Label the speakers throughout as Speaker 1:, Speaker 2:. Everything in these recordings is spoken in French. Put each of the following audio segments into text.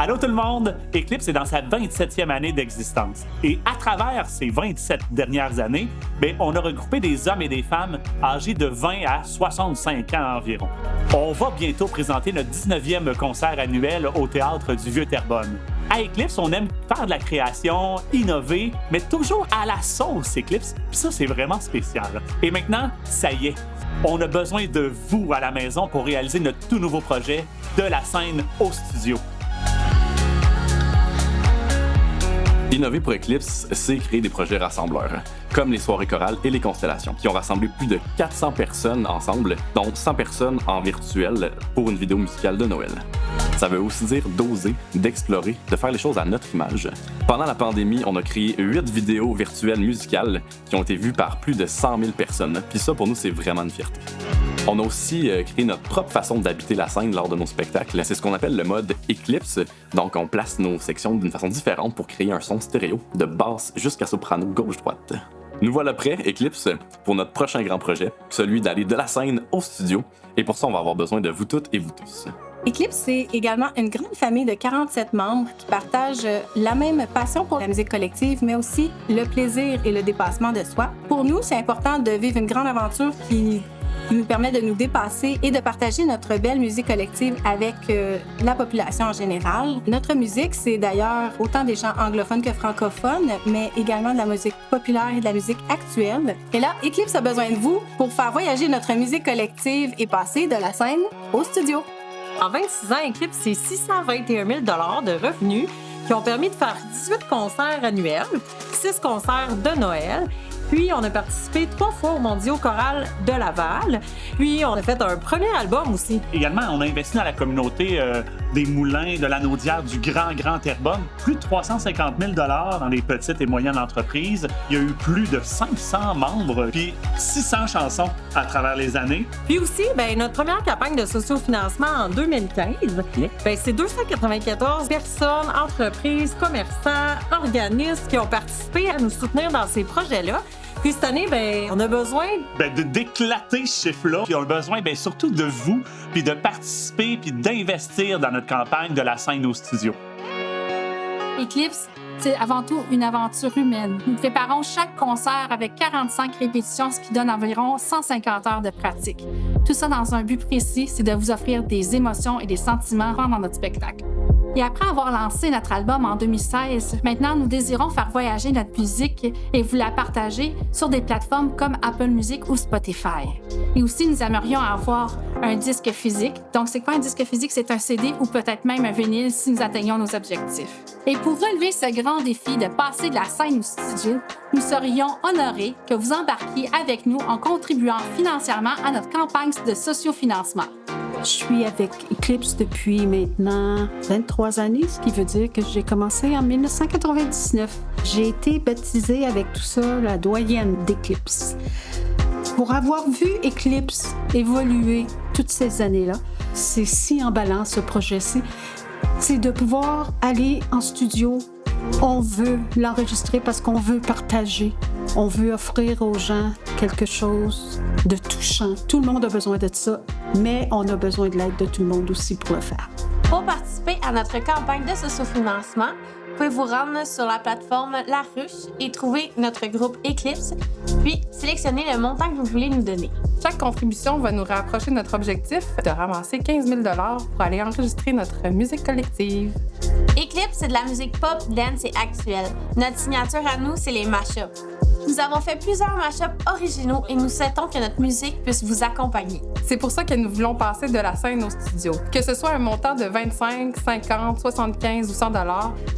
Speaker 1: Allô tout le monde! Eclipse est dans sa 27e année d'existence. Et à travers ces 27 dernières années, on a regroupé des hommes et des femmes âgés de 20 à 65 ans environ. On va bientôt présenter notre 19e concert annuel au Théâtre du Vieux-Terrebonne. À Eclipse, on aime faire de la création, innover, mais toujours à la sauce Eclipse. Puis ça, c'est vraiment spécial. Et maintenant, ça y est, on a besoin de vous à la maison pour réaliser notre tout nouveau projet, de la scène au studio.
Speaker 2: Innover pour Eclipse, c'est créer des projets rassembleurs, comme les soirées chorales et les constellations, qui ont rassemblé plus de 400 personnes ensemble, dont 100 personnes en virtuel pour une vidéo musicale de Noël. Ça veut aussi dire d'oser, d'explorer, de faire les choses à notre image. Pendant la pandémie, on a créé 8 vidéos virtuelles musicales qui ont été vues par plus de 100 000 personnes, puis ça, pour nous, c'est vraiment une fierté. On a aussi créé notre propre façon d'habiter la scène lors de nos spectacles. C'est ce qu'on appelle le mode Eclipse. Donc, on place nos sections d'une façon différente pour créer un son stéréo, de basse jusqu'à soprano gauche-droite. Nous voilà prêts, Eclipse, pour notre prochain grand projet, celui d'aller de la scène au studio. Et pour ça, on va avoir besoin de vous toutes et vous tous.
Speaker 3: Eclipse, c'est également une grande famille de 47 membres qui partagent la même passion pour la musique collective, mais aussi le plaisir et le dépassement de soi. Pour nous, c'est important de vivre une grande aventure qui nous permet de nous dépasser et de partager notre belle musique collective avec la population en général. Notre musique, c'est d'ailleurs autant des chants anglophones que francophones, mais également de la musique populaire et de la musique actuelle. Et là, Eclipse a besoin de vous pour faire voyager notre musique collective et passer de la scène au studio.
Speaker 4: En 26 ans, Eclipse, c'est 621 000 de revenus qui ont permis de faire 18 concerts annuels, 6 concerts de Noël. Puis, on a participé 3 fois au Mondiaux chorales de Laval. Puis, on a fait un premier album aussi.
Speaker 1: Également, on a investi dans la communauté des moulins de l'Anaudière du Grand Terrebonne. Plus de 350 000 dans les petites et moyennes entreprises. Il y a eu plus de 500 membres, puis 600 chansons à travers les années.
Speaker 4: Puis aussi, notre première campagne de sociofinancement en 2015, c'est 294 personnes, entreprises, commerçants, organismes qui ont participé à nous soutenir dans ces projets-là. Puis cette année, on a besoin
Speaker 1: d'éclater ce chiffre-là. Puis on a besoin surtout de vous, puis de participer, puis d'investir dans notre campagne de la scène au studio.
Speaker 5: Eclipse, c'est avant tout une aventure humaine. Nous préparons chaque concert avec 45 répétitions, ce qui donne environ 150 heures de pratique. Tout ça dans un but précis, c'est de vous offrir des émotions et des sentiments pendant notre spectacle. Et après avoir lancé notre album en 2016, maintenant, nous désirons faire voyager notre musique et vous la partager sur des plateformes comme Apple Music ou Spotify. Et aussi, nous aimerions avoir un disque physique. Donc, c'est quoi un disque physique? C'est un CD ou peut-être même un vinyle si nous atteignons nos objectifs. Et pour relever ce grand défi de passer de la scène au studio, nous serions honorés que vous embarquiez avec nous en contribuant financièrement à notre campagne de sociofinancement.
Speaker 6: Je suis avec Eclipse depuis maintenant 23 années, ce qui veut dire que j'ai commencé en 1999. J'ai été baptisée avec tout ça la doyenne d'Eclipse. Pour avoir vu Eclipse évoluer toutes ces années-là, c'est si emballant ce projet-ci. C'est de pouvoir aller en studio. On veut l'enregistrer parce qu'on veut partager. On veut offrir aux gens quelque chose de touchant. Tout le monde a besoin de ça, mais on a besoin de l'aide de tout le monde aussi pour le faire.
Speaker 7: Pour participer à notre campagne de sociofinancement, vous pouvez vous rendre sur la plateforme La Ruche et trouver notre groupe Eclipse, puis sélectionner le montant que vous voulez nous donner.
Speaker 8: Chaque contribution va nous rapprocher de notre objectif de ramasser 15 000 pour aller enregistrer notre musique collective.
Speaker 7: Eclipse, c'est de la musique pop, dance et actuelle. Notre signature à nous, c'est les mashups. Nous avons fait plusieurs mashups originaux et nous souhaitons que notre musique puisse vous accompagner.
Speaker 8: C'est pour ça que nous voulons passer de la scène au studio. Que ce soit un montant de 25, 50, 75 ou 100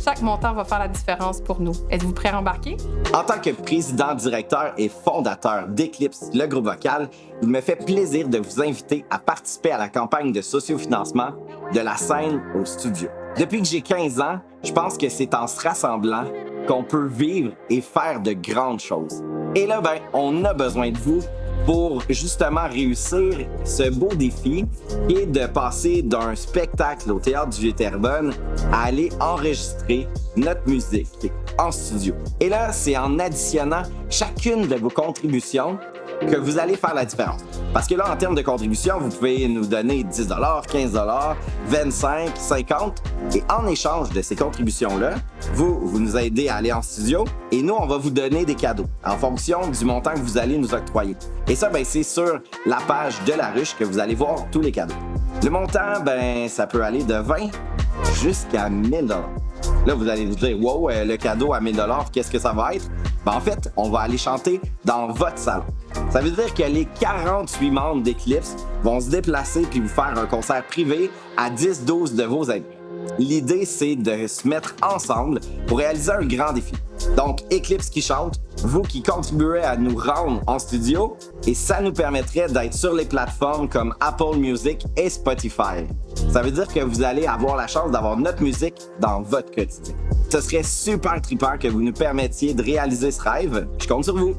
Speaker 8: chaque montant va faire la différence pour nous. Êtes-vous prêts à embarquer?
Speaker 9: En tant que président, directeur et fondateur d'Eclipse, le groupe vocal, il me fait plaisir de vous inviter à participer à la campagne de sociofinancement de la scène au studio. Depuis que j'ai 15 ans, je pense que c'est en se rassemblant qu'on peut vivre et faire de grandes choses. Et là, on a besoin de vous pour justement réussir ce beau défi qui est de passer d'un spectacle au Théâtre du Vieux-Terrebonne à aller enregistrer notre musique en studio. Et là, c'est en additionnant chacune de vos contributions que vous allez faire la différence. Parce que là, en termes de contribution, vous pouvez nous donner 10 $, 15 $, 25 $, 50 $. Et en échange de ces contributions-là, vous nous aidez à aller en studio et nous, on va vous donner des cadeaux en fonction du montant que vous allez nous octroyer. Et ça, c'est sur la page de La Ruche que vous allez voir tous les cadeaux. Le montant, ça peut aller de 20 jusqu'à 1000 $. Là, vous allez vous dire, wow, le cadeau à 1000 $, qu'est-ce que ça va être? En fait, on va aller chanter dans votre salon. Ça veut dire que les 48 membres d'Eclipse vont se déplacer puis vous faire un concert privé à 10-12 de vos amis. L'idée, c'est de se mettre ensemble pour réaliser un grand défi. Donc, Eclipse qui chante, vous qui contribuez à nous rendre en studio, et ça nous permettrait d'être sur les plateformes comme Apple Music et Spotify. Ça veut dire que vous allez avoir la chance d'avoir notre musique dans votre quotidien. Ce serait super trippant que vous nous permettiez de réaliser ce rêve. Je compte sur vous.